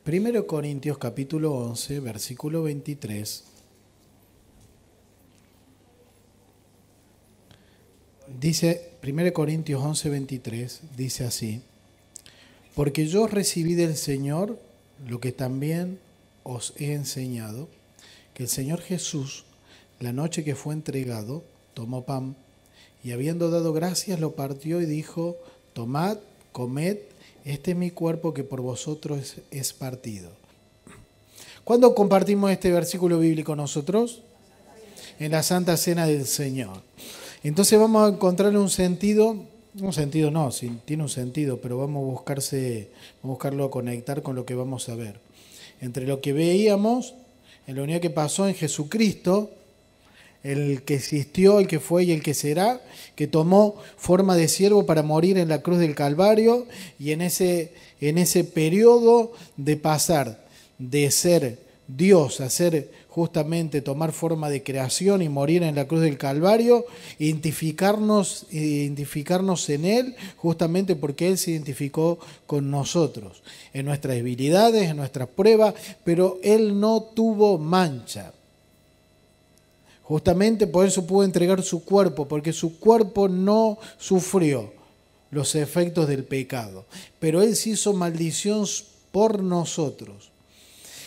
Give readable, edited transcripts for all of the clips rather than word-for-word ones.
1 Corintios capítulo 11, versículo 23. Dice, 1 Corintios 11, 23, dice así: porque yo recibí del Señor lo que también os he enseñado, que el Señor Jesús, la noche que fue entregado, tomó pan, y habiendo dado gracias, lo partió y dijo: tomad, comed, este es mi cuerpo que por vosotros es partido. ¿Cuándo compartimos este versículo bíblico nosotros? En la Santa Cena del Señor. Entonces vamos a encontrarle un sentido no, sí, tiene un sentido, pero vamos a buscarlo a conectar con lo que vamos a ver. Entre lo que veíamos, en la unidad que pasó en Jesucristo, el que existió, el que fue y el que será, que tomó forma de siervo para morir en la cruz del Calvario, y en ese periodo de pasar de ser Dios a ser justamente tomar forma de creación y morir en la cruz del Calvario, identificarnos en Él, justamente porque Él se identificó con nosotros, en nuestras debilidades, en nuestras pruebas, pero Él no tuvo mancha. Justamente por eso pudo entregar su cuerpo, porque su cuerpo no sufrió los efectos del pecado, pero Él se hizo maldición por nosotros.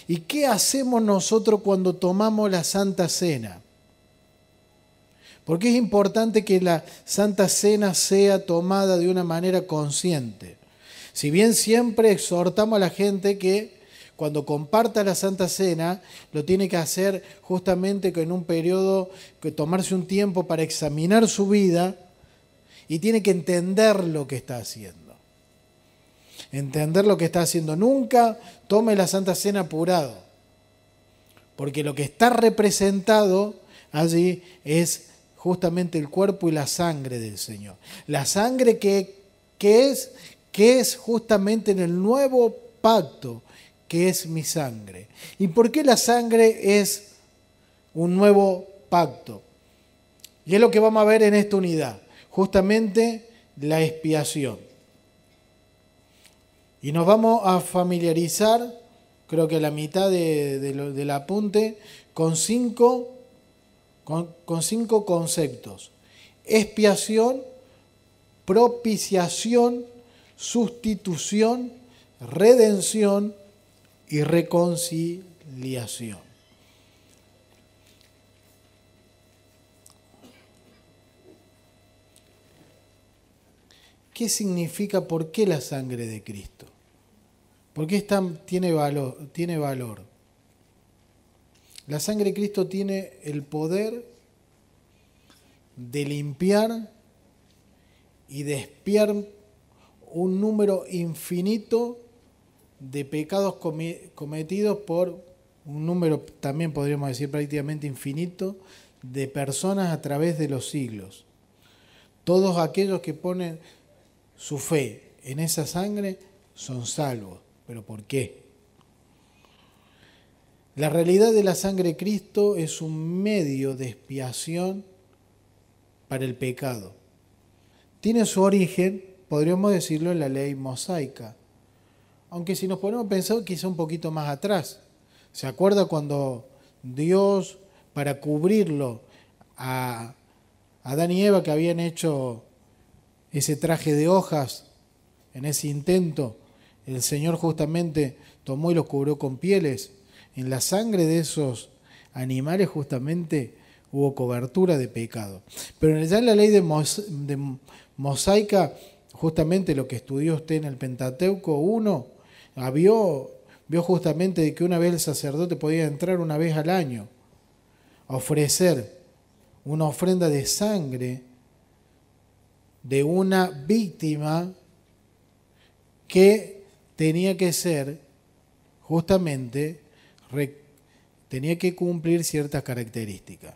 ¿Y qué hacemos nosotros cuando tomamos la Santa Cena? Porque es importante que la Santa Cena sea tomada de una manera consciente. Si bien siempre exhortamos a la gente que cuando comparta la Santa Cena, lo tiene que hacer justamente en un periodo, que tomarse un tiempo para examinar su vida y tiene que entender lo que está haciendo. Entender lo que está haciendo. Nunca tome la Santa Cena apurado, porque lo que está representado allí es justamente el cuerpo y la sangre del Señor. La sangre que es justamente en el nuevo pacto, que es mi sangre. ¿Y por qué la sangre es un nuevo pacto? Y es lo que vamos a ver en esta unidad, justamente la expiación. Y nos vamos a familiarizar, creo que a la mitad del apunte, con cinco conceptos: expiación, propiciación, sustitución, redención y reconciliación. ¿Qué significa? ¿Por qué la sangre de Cristo? ¿Por qué tiene valor? La sangre de Cristo tiene el poder de limpiar y de expiar un número infinito de pecados cometidos por un número, también podríamos decir prácticamente infinito, de personas a través de los siglos. Todos aquellos que ponen su fe en esa sangre son salvos. ¿Pero por qué? La realidad de la sangre de Cristo es un medio de expiación para el pecado. Tiene su origen, podríamos decirlo, en la ley mosaica. Aunque si nos ponemos a pensar, quizá un poquito más atrás. ¿Se acuerda cuando Dios, para cubrirlo a Adán y Eva, que habían hecho ese traje de hojas en ese intento, el Señor justamente tomó y los cubrió con pieles? En la sangre de esos animales justamente hubo cobertura de pecado. Pero ya en la ley de mosaica, justamente lo que estudió usted en el Pentateuco 1, vio justamente de que una vez el sacerdote podía entrar una vez al año a ofrecer una ofrenda de sangre de una víctima que tenía que ser justamente, tenía que cumplir ciertas características.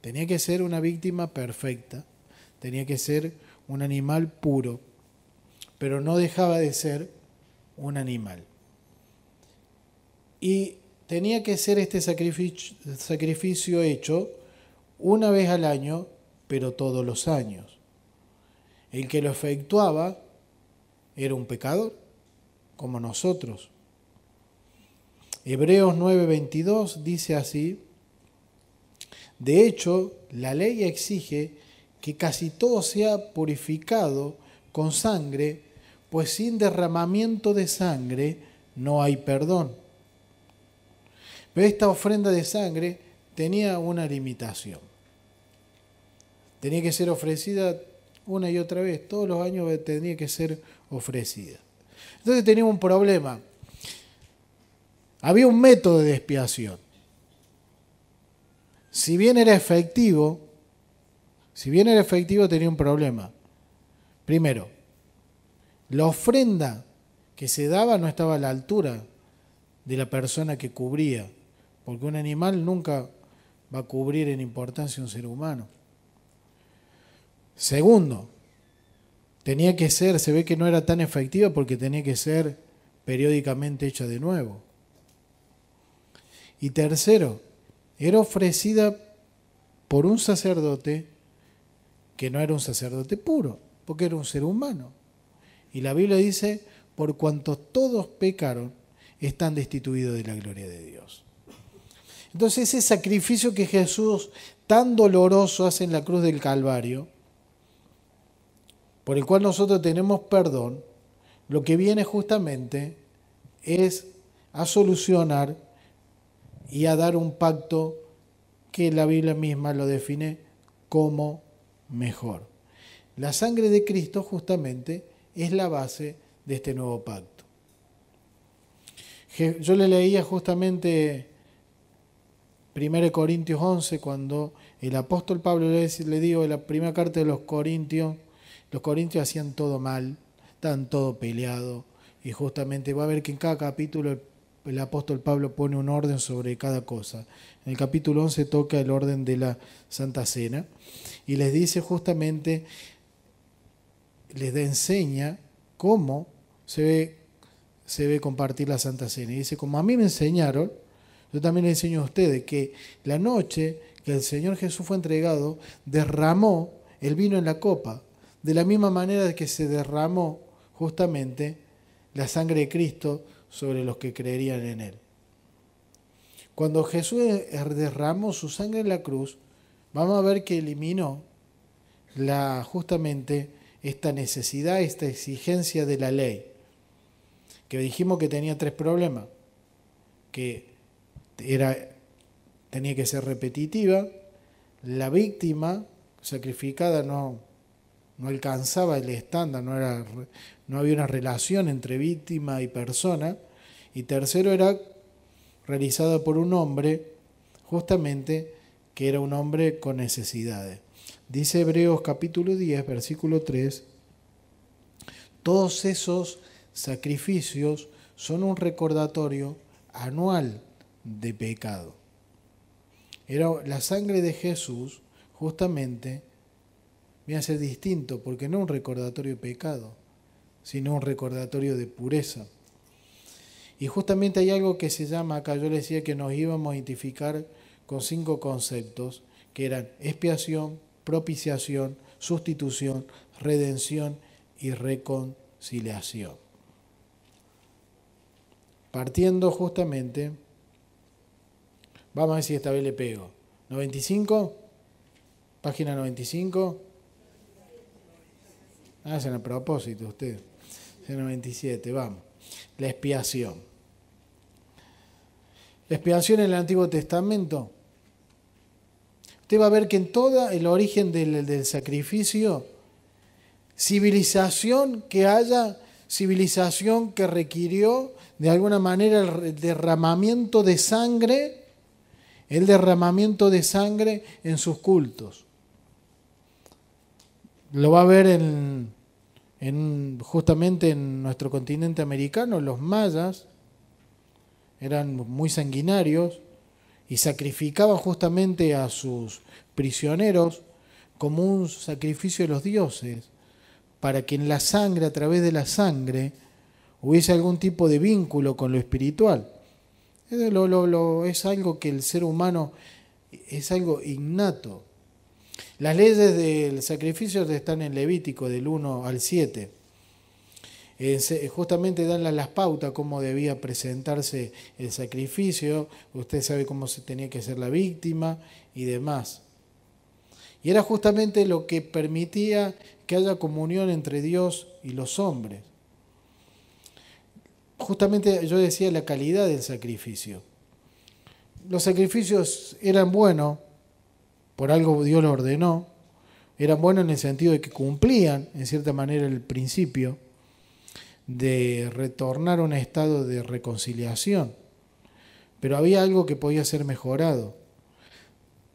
Tenía que ser una víctima perfecta, tenía que ser un animal puro, pero no dejaba de ser un animal. Y tenía que ser este sacrificio hecho una vez al año, pero todos los años. El que lo efectuaba era un pecador, como nosotros. Hebreos 9:22 dice así: de hecho, la ley exige que casi todo sea purificado con sangre, pues sin derramamiento de sangre no hay perdón. Pero esta ofrenda de sangre tenía una limitación. Tenía que ser ofrecida una y otra vez, todos los años tenía que ser ofrecida. Entonces tenía un problema. Había un método de expiación. Si bien era efectivo, tenía un problema. Primero, la ofrenda que se daba no estaba a la altura de la persona que cubría, porque un animal nunca va a cubrir en importancia a un ser humano. Segundo, tenía que ser, se ve que no era tan efectiva porque tenía que ser periódicamente hecha de nuevo. Y tercero, era ofrecida por un sacerdote que no era un sacerdote puro, porque era un ser humano. Y la Biblia dice, por cuanto todos pecaron, están destituidos de la gloria de Dios. Entonces ese sacrificio que Jesús tan doloroso hace en la cruz del Calvario, por el cual nosotros tenemos perdón, lo que viene justamente es a solucionar y a dar un pacto que la Biblia misma lo define como mejor. La sangre de Cristo justamente es la base de este nuevo pacto. Yo le leía justamente 1 Corintios 11, cuando el apóstol Pablo le digo en la primera carta de los corintios hacían todo mal, estaban todo peleado, y justamente va a ver que en cada capítulo el apóstol Pablo pone un orden sobre cada cosa. En el capítulo 11 toca el orden de la Santa Cena y les dice justamente, les enseña cómo se debe compartir la Santa Cena. Y dice, como a mí me enseñaron, yo también les enseño a ustedes que la noche que el Señor Jesús fue entregado, derramó el vino en la copa, de la misma manera que se derramó justamente la sangre de Cristo sobre los que creerían en Él. Cuando Jesús derramó su sangre en la cruz, vamos a ver que eliminó justamente esta necesidad, esta exigencia de la ley, que dijimos que tenía tres problemas, que tenía que ser repetitiva, la víctima sacrificada no alcanzaba el estándar, no había una relación entre víctima y persona, y tercero era realizada por un hombre, justamente que era un hombre con necesidades. Dice Hebreos capítulo 10, versículo 3, todos esos sacrificios son un recordatorio anual de pecado. Era la sangre de Jesús, justamente, viene a ser distinto, porque no un recordatorio de pecado, sino un recordatorio de pureza. Y justamente hay algo que se llama, acá yo les decía que nos íbamos a identificar con 5 conceptos, que eran expiación, propiciación, sustitución, redención y reconciliación. Partiendo justamente, vamos a ver si esta vez le pego. 95, página 95. Hacen a propósito ustedes. 97, vamos. La expiación. La expiación en el Antiguo Testamento. Usted va a ver que en todo el origen del sacrificio, civilización que requirió de alguna manera el derramamiento de sangre en sus cultos. Lo va a ver justamente en nuestro continente americano. Los mayas eran muy sanguinarios y sacrificaban justamente a sus prisioneros como un sacrificio de los dioses, para que en la sangre, a través de la sangre, hubiese algún tipo de vínculo con lo espiritual. Es algo que el ser humano es algo innato. Las leyes del sacrificio están en Levítico del 1 al 7. Justamente dan las pautas cómo debía presentarse el sacrificio, usted sabe cómo se tenía que ser la víctima y demás. Y era justamente lo que permitía que haya comunión entre Dios y los hombres. Justamente yo decía la calidad del sacrificio. Los sacrificios eran buenos, por algo Dios los ordenó, eran buenos en el sentido de que cumplían, en cierta manera, el principio de retornar a un estado de reconciliación. Pero había algo que podía ser mejorado.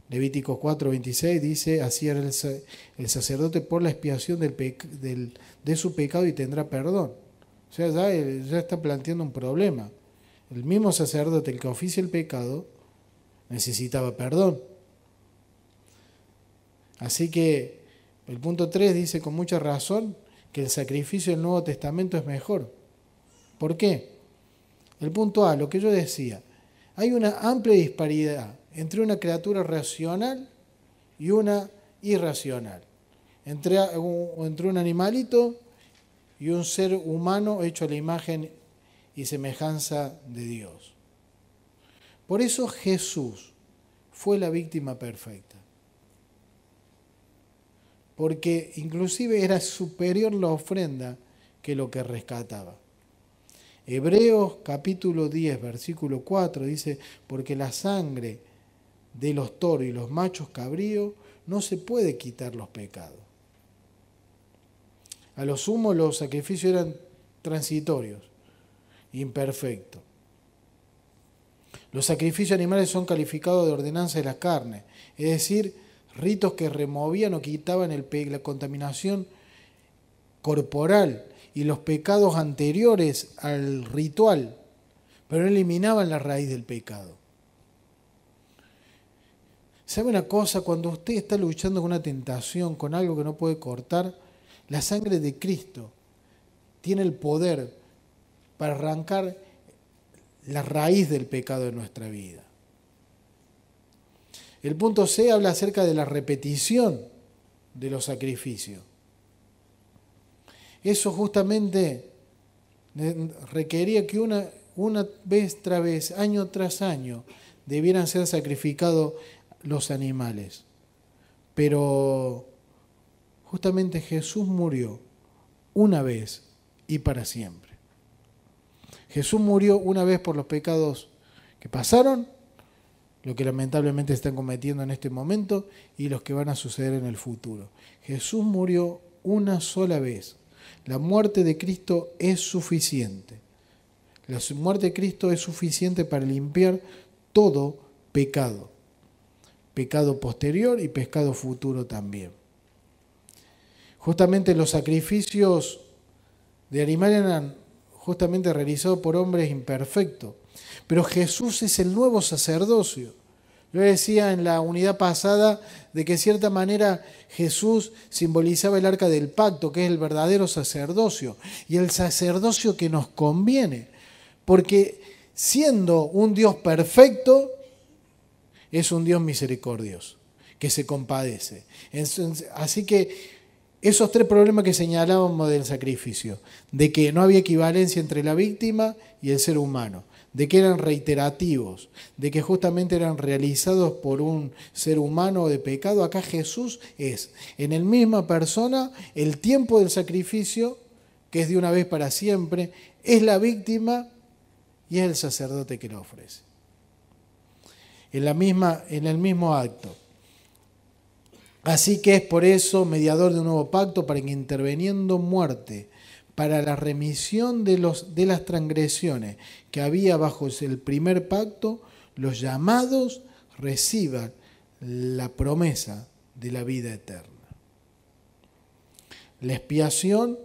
Levíticos 4:26 dice, así era el sacerdote por la expiación de su pecado y tendrá perdón. O sea, ya está planteando un problema. El mismo sacerdote, el que oficia el pecado, necesitaba perdón. Así que el punto 3 dice con mucha razón que el sacrificio del Nuevo Testamento es mejor. ¿Por qué? El punto A, lo que yo decía, hay una amplia disparidad entre una criatura racional y una irracional, entre un animalito y un ser humano hecho a la imagen y semejanza de Dios. Por eso Jesús fue la víctima perfecta, porque inclusive era superior la ofrenda que lo que rescataba. Hebreos capítulo 10, versículo 4 dice, porque la sangre de los toros y los machos cabríos no se puede quitar los pecados. A lo sumo los sacrificios eran transitorios, imperfectos. Los sacrificios animales son calificados de ordenanza de la carne, es decir, ritos que removían o quitaban la contaminación corporal y los pecados anteriores al ritual, pero no eliminaban la raíz del pecado. ¿Sabe una cosa? Cuando usted está luchando con una tentación, con algo que no puede cortar, la sangre de Cristo tiene el poder para arrancar la raíz del pecado de nuestra vida. El punto C habla acerca de la repetición de los sacrificios. Eso justamente requería que una vez tras vez, año tras año, debieran ser sacrificados los animales. Pero justamente Jesús murió una vez y para siempre. Jesús murió una vez por los pecados que pasaron, lo que lamentablemente están cometiendo en este momento y los que van a suceder en el futuro. Jesús murió una sola vez. La muerte de Cristo es suficiente. La muerte de Cristo es suficiente para limpiar todo pecado. Pecado posterior y pecado futuro también. Justamente los sacrificios de animales eran justamente realizados por hombres imperfectos. Pero Jesús es el nuevo sacerdocio. Yo decía en la unidad pasada de que de cierta manera Jesús simbolizaba el arca del pacto, que es el verdadero sacerdocio, y el sacerdocio que nos conviene, porque siendo un Dios perfecto, es un Dios misericordioso, que se compadece. Así que esos tres problemas que señalábamos del sacrificio, de que no había equivalencia entre la víctima y el ser humano, de que eran reiterativos, de que justamente eran realizados por un ser humano de pecado, acá Jesús es, en la misma persona, el tiempo del sacrificio, que es de una vez para siempre, es la víctima y es el sacerdote que lo ofrece. En el mismo acto. Así que es por eso mediador de un nuevo pacto, para que interviniendo muerte, para la remisión de las transgresiones que había bajo el primer pacto, los llamados reciban la promesa de la vida eterna. La expiación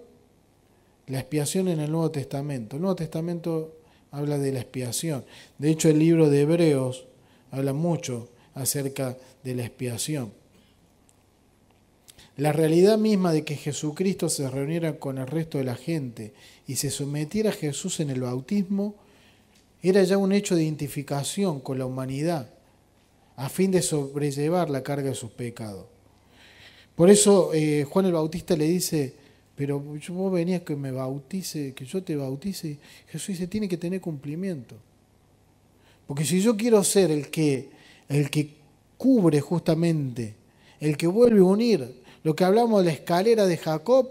en el Nuevo Testamento. El Nuevo Testamento habla de la expiación. De hecho, el libro de Hebreos habla mucho acerca de la expiación. La realidad misma de que Jesucristo se reuniera con el resto de la gente y se sometiera a Jesús en el bautismo era ya un hecho de identificación con la humanidad a fin de sobrellevar la carga de sus pecados. Por eso Juan el Bautista le dice, pero vos venías que me bautice, que yo te bautice. Jesús dice, tiene que tener cumplimiento. Porque si yo quiero ser el que cubre justamente, el que vuelve a unir, lo que hablamos de la escalera de Jacob,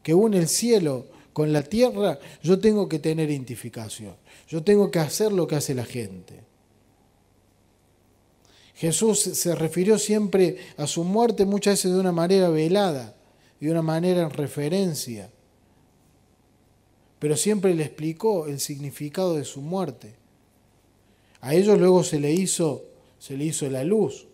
que une el cielo con la tierra, yo tengo que tener identificación. Yo tengo que hacer lo que hace la gente. Jesús se refirió siempre a su muerte muchas veces de una manera velada, de una manera en referencia, pero siempre le explicó el significado de su muerte. A ellos luego se le hizo la luz,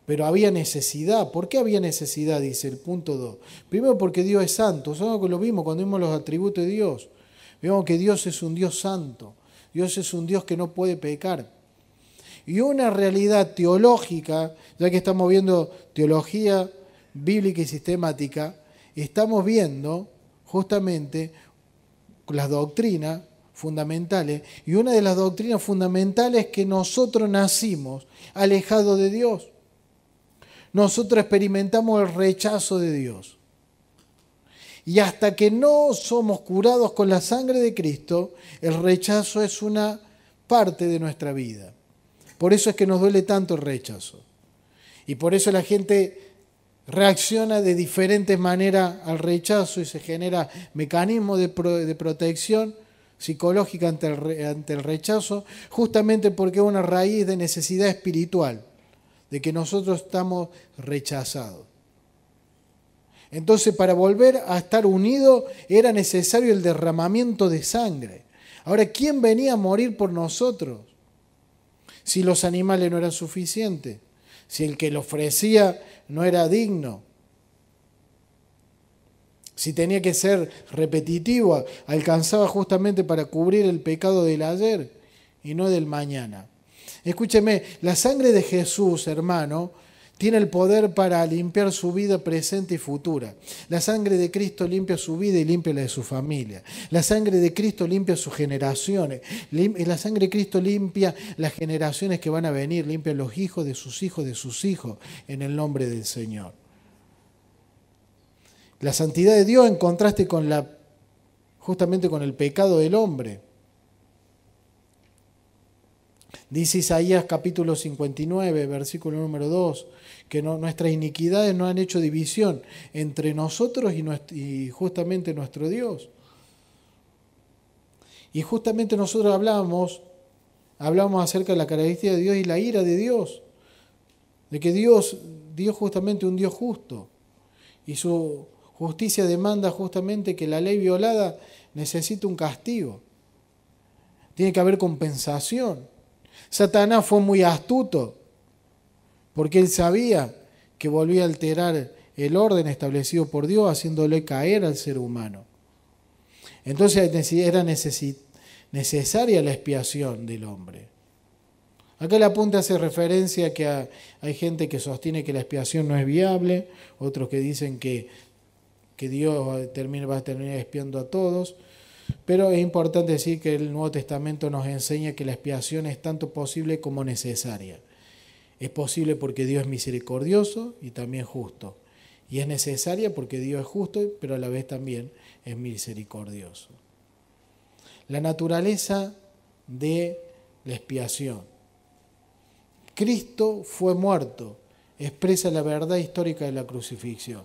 pero había necesidad. ¿Por qué había necesidad? Dice el punto 2. Primero porque Dios es santo. Eso lo vimos cuando vimos los atributos de Dios. Vimos que Dios es un Dios santo. Dios es un Dios que no puede pecar. Y una realidad teológica, ya que estamos viendo teología bíblica y sistemática, estamos viendo justamente las doctrinas fundamentales. Y una de las doctrinas fundamentales es que nosotros nacimos alejados de Dios. Nosotros experimentamos el rechazo de Dios. Y hasta que no somos curados con la sangre de Cristo, el rechazo es una parte de nuestra vida. Por eso es que nos duele tanto el rechazo. Y por eso la gente reacciona de diferentes maneras al rechazo y se genera mecanismos de protección psicológica ante el rechazo, justamente porque es una raíz de necesidad espiritual, de que nosotros estamos rechazados. Entonces, para volver a estar unidos era necesario el derramamiento de sangre. Ahora, ¿quién venía a morir por nosotros? Si los animales no eran suficientes, si el que lo ofrecía no era digno, si tenía que ser repetitivo, alcanzaba justamente para cubrir el pecado del ayer y no del mañana. Escúcheme, la sangre de Jesús, hermano, tiene el poder para limpiar su vida presente y futura. La sangre de Cristo limpia su vida y limpia la de su familia. La sangre de Cristo limpia sus generaciones. La sangre de Cristo limpia las generaciones que van a venir, limpia los hijos de sus hijos, en el nombre del Señor. La santidad de Dios en contraste con justamente con el pecado del hombre. Dice Isaías capítulo 59, versículo número 2, que nuestras iniquidades no han hecho división entre nosotros y justamente nuestro Dios. Y justamente nosotros hablamos acerca de la característica de Dios y la ira de Dios, de que Dios justamente un Dios justo, y su justicia demanda justamente que la ley violada necesita un castigo. Tiene que haber compensación. Satanás fue muy astuto porque él sabía que volvía a alterar el orden establecido por Dios, haciéndole caer al ser humano. Entonces era necesaria la expiación del hombre. Acá el apunte hace referencia a que hay gente que sostiene que la expiación no es viable, otros que dicen que Dios va a terminar expiando a todos. Pero es importante decir que el Nuevo Testamento nos enseña que la expiación es tanto posible como necesaria. Es posible porque Dios es misericordioso y también justo. Y es necesaria porque Dios es justo, pero a la vez también es misericordioso. La naturaleza de la expiación. Cristo fue muerto, expresa la verdad histórica de la crucifixión.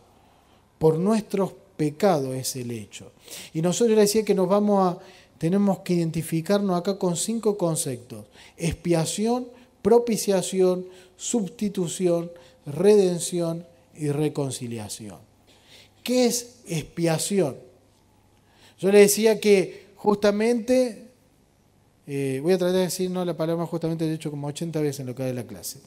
Por nuestros pecados es el hecho. Y nosotros le decía que tenemos que identificarnos acá con 5 conceptos: expiación, propiciación, sustitución, redención y reconciliación. ¿Qué es expiación? Yo le decía que justamente, voy a tratar de decir la palabra justamente, de hecho como 80 veces en lo que hay de la clase.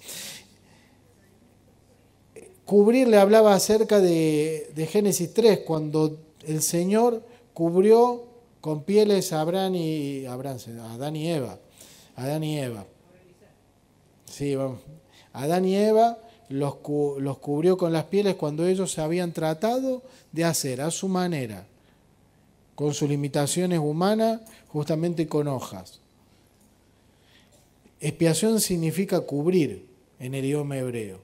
Cubrir le hablaba acerca de Génesis 3, cuando el Señor cubrió con pieles a Adán y Eva. Adán y Eva. Sí, vamos. Adán y Eva los cubrió con las pieles cuando ellos se habían tratado de hacer a su manera, con sus limitaciones humanas, justamente con hojas. Expiación significa cubrir en el idioma hebreo.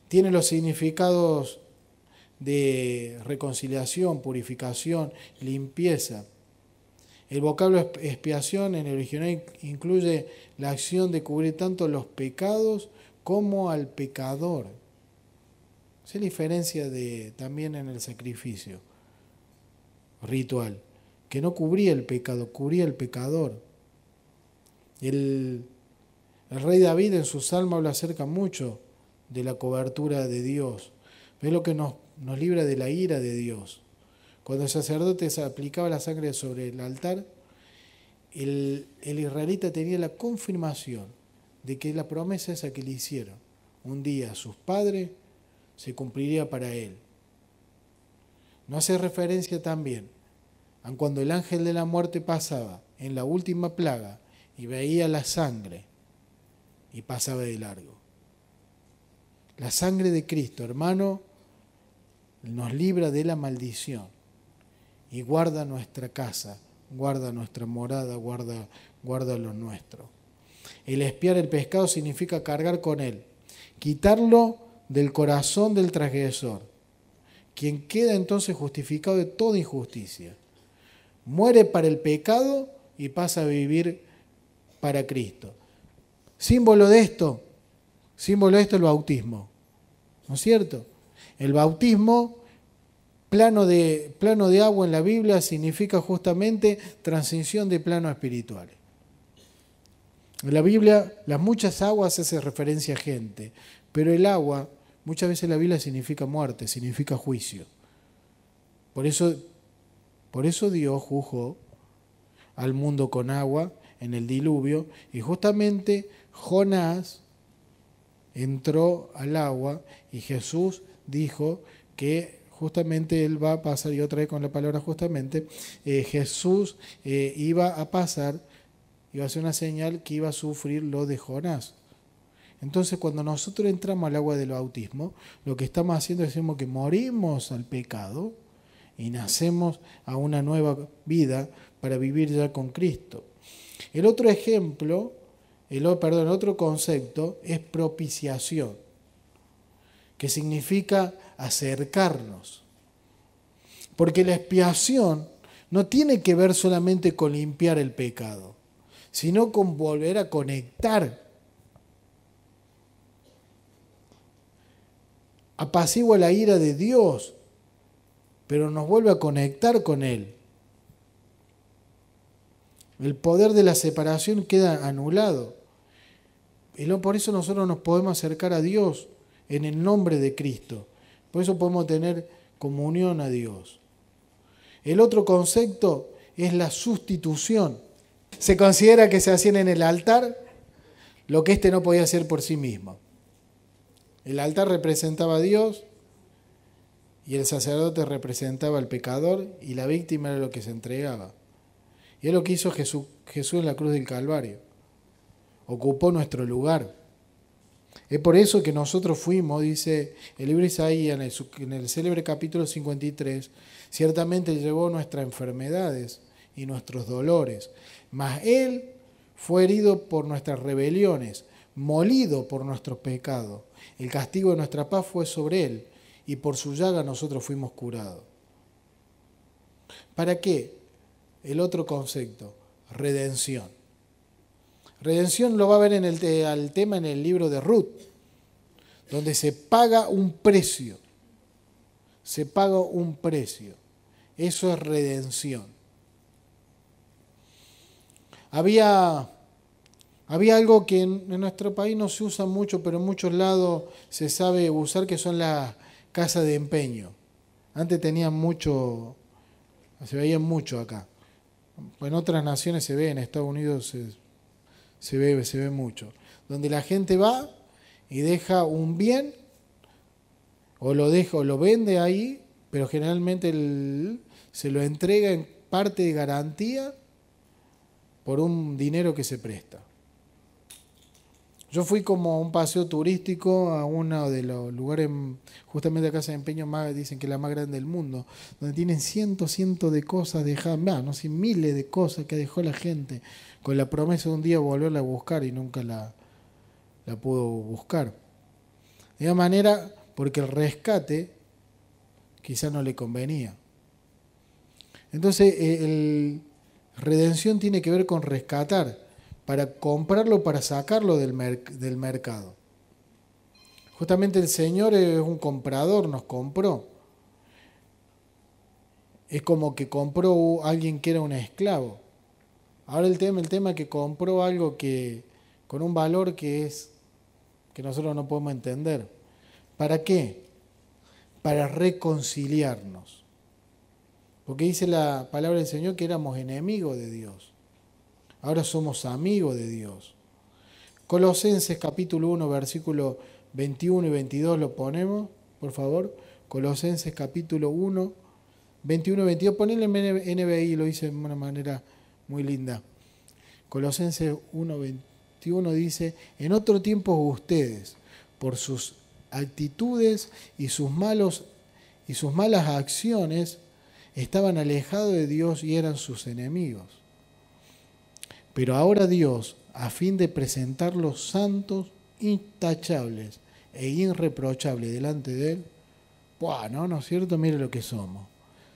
Tiene los significados de reconciliación, purificación, limpieza. El vocablo expiación en el original incluye la acción de cubrir tanto los pecados como al pecador. Esa es la diferencia también en el sacrificio ritual, que no cubría el pecado, cubría el pecador. El rey David en su salmo habla acerca mucho de la cobertura de Dios. Es lo que nos libra de la ira de Dios. Cuando el sacerdote aplicaba la sangre sobre el altar, el israelita tenía la confirmación de que la promesa esa que le hicieron un día a sus padres se cumpliría para él. No hace referencia también a cuando el ángel de la muerte pasaba en la última plaga y veía la sangre y pasaba de largo. La sangre de Cristo, hermano, nos libra de la maldición y guarda nuestra casa, guarda nuestra morada, guarda lo nuestro. El expiar el pecado significa cargar con él, quitarlo del corazón del transgresor, quien queda entonces justificado de toda injusticia. Muere para el pecado y pasa a vivir para Cristo. Símbolo de esto el bautismo, ¿no es cierto? El bautismo, plano de agua en la Biblia, significa justamente transición de planos espirituales. En la Biblia, las muchas aguas hace referencia a gente, pero el agua, muchas veces en la Biblia significa muerte, significa juicio. Por eso Dios juzgó al mundo con agua en el diluvio, y justamente Jonás entró al agua y Jesús dijo que justamente él va a pasar, y otra vez con la palabra justamente, Jesús iba a pasar, iba a ser una señal que iba a sufrir lo de Jonás. Entonces cuando nosotros entramos al agua del bautismo, lo que estamos haciendo es decimos que morimos al pecado y nacemos a una nueva vida para vivir ya con Cristo. El otro ejemplo, el otro concepto es propiciación, que significa acercarnos. Porque la expiación no tiene que ver solamente con limpiar el pecado, sino con volver a conectar. Apacigua la ira de Dios, pero nos vuelve a conectar con Él. El poder de la separación queda anulado. Y por eso nosotros nos podemos acercar a Dios en el nombre de Cristo. Por eso podemos tener comunión a Dios. El otro concepto es la sustitución. Se considera que se hacían en el altar lo que éste no podía hacer por sí mismo. El altar representaba a Dios y el sacerdote representaba al pecador y la víctima era lo que se entregaba. Y es lo que hizo Jesús en la cruz del Calvario. Ocupó nuestro lugar. Es por eso que nosotros fuimos, dice el libro de Isaías en el célebre capítulo 53, ciertamente llevó nuestras enfermedades y nuestros dolores, mas Él fue herido por nuestras rebeliones, molido por nuestros pecados. El castigo de nuestra paz fue sobre Él, y por su llaga nosotros fuimos curados. ¿Para qué? El otro concepto, redención. Redención lo va a ver al tema en el libro de Ruth, donde se paga un precio. Se paga un precio. Eso es redención. Había algo que en nuestro país no se usa mucho, pero en muchos lados se sabe usar, que son las casas de empeño. Antes tenían mucho, se veían mucho acá. En otras naciones se ve, en Estados Unidos se ve mucho. Donde la gente va y deja un bien, o lo vende ahí, pero generalmente se lo entrega en parte de garantía por un dinero que se presta. Yo fui como a un paseo turístico a uno de los lugares, justamente la casa de empeño más, dicen que es la más grande del mundo, donde tienen cientos de cosas dejadas, no sé, miles de cosas que dejó la gente, con la promesa de un día volverla a buscar y nunca la pudo buscar. De una manera, porque el rescate quizás no le convenía. Entonces, redención tiene que ver con rescatar, para comprarlo, para sacarlo del mercado. Justamente el Señor es un comprador, nos compró. Es como que compró a alguien que era un esclavo. Ahora el tema es que compró algo que con un valor que nosotros no podemos entender. ¿Para qué? Para reconciliarnos. Porque dice la palabra del Señor que éramos enemigos de Dios. Ahora somos amigos de Dios. Colosenses capítulo 1, versículo 21 y 22 lo ponemos, por favor. Colosenses capítulo 1, 21 y 22. Ponle en NBI, lo dice de una manera muy linda. Colosenses 1, 21 dice: en otro tiempo ustedes, por sus actitudes y sus malas acciones, estaban alejados de Dios y eran sus enemigos. Pero ahora Dios, a fin de presentarlos santos, intachables e irreprochables delante de Él, ¿no es cierto? Mire lo que somos.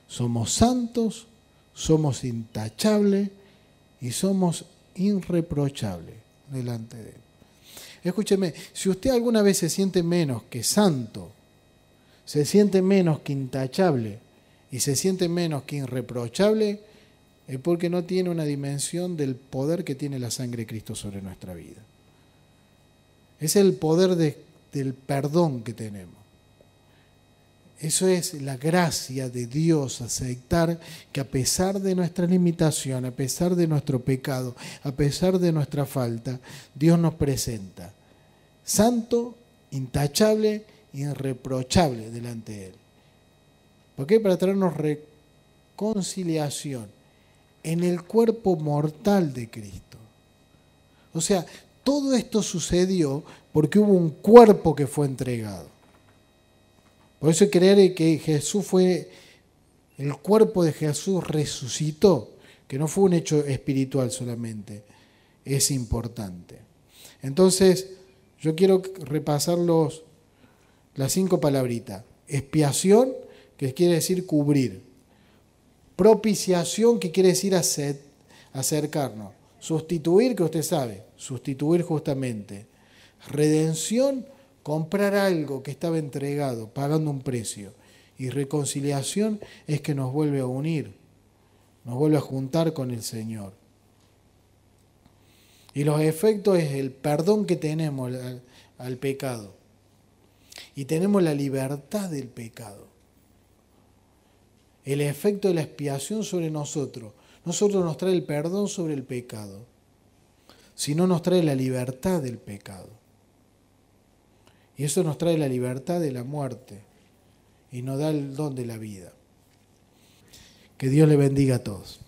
Somos santos, somos intachables y somos irreprochables delante de Él. Escúcheme, si usted alguna vez se siente menos que santo, se siente menos que intachable y se siente menos que irreprochable, es porque no tiene una dimensión del poder que tiene la sangre de Cristo sobre nuestra vida. Es el poder del perdón que tenemos. Eso es la gracia de Dios, aceptar que a pesar de nuestra limitación, a pesar de nuestro pecado, a pesar de nuestra falta, Dios nos presenta santo, intachable, irreprochable delante de Él. ¿Por qué? Para traernos reconciliación en el cuerpo mortal de Cristo. O sea, todo esto sucedió porque hubo un cuerpo que fue entregado. Por eso creer que Jesús fue, el cuerpo de Jesús resucitó, que no fue un hecho espiritual solamente, es importante. Entonces, yo quiero repasar las 5 palabritas. Expiación, que quiere decir cubrir. Propiciación, que quiere decir acercarnos. Sustituir, que usted sabe, sustituir justamente. Redención, comprar algo que estaba entregado, pagando un precio. Y reconciliación es que nos vuelve a unir, nos vuelve a juntar con el Señor. Y los efectos es el perdón que tenemos al pecado. Y tenemos la libertad del pecado. El efecto de la expiación sobre nosotros nos trae el perdón sobre el pecado, sino nos trae la libertad del pecado. Y eso nos trae la libertad de la muerte y nos da el don de la vida. Que Dios le bendiga a todos.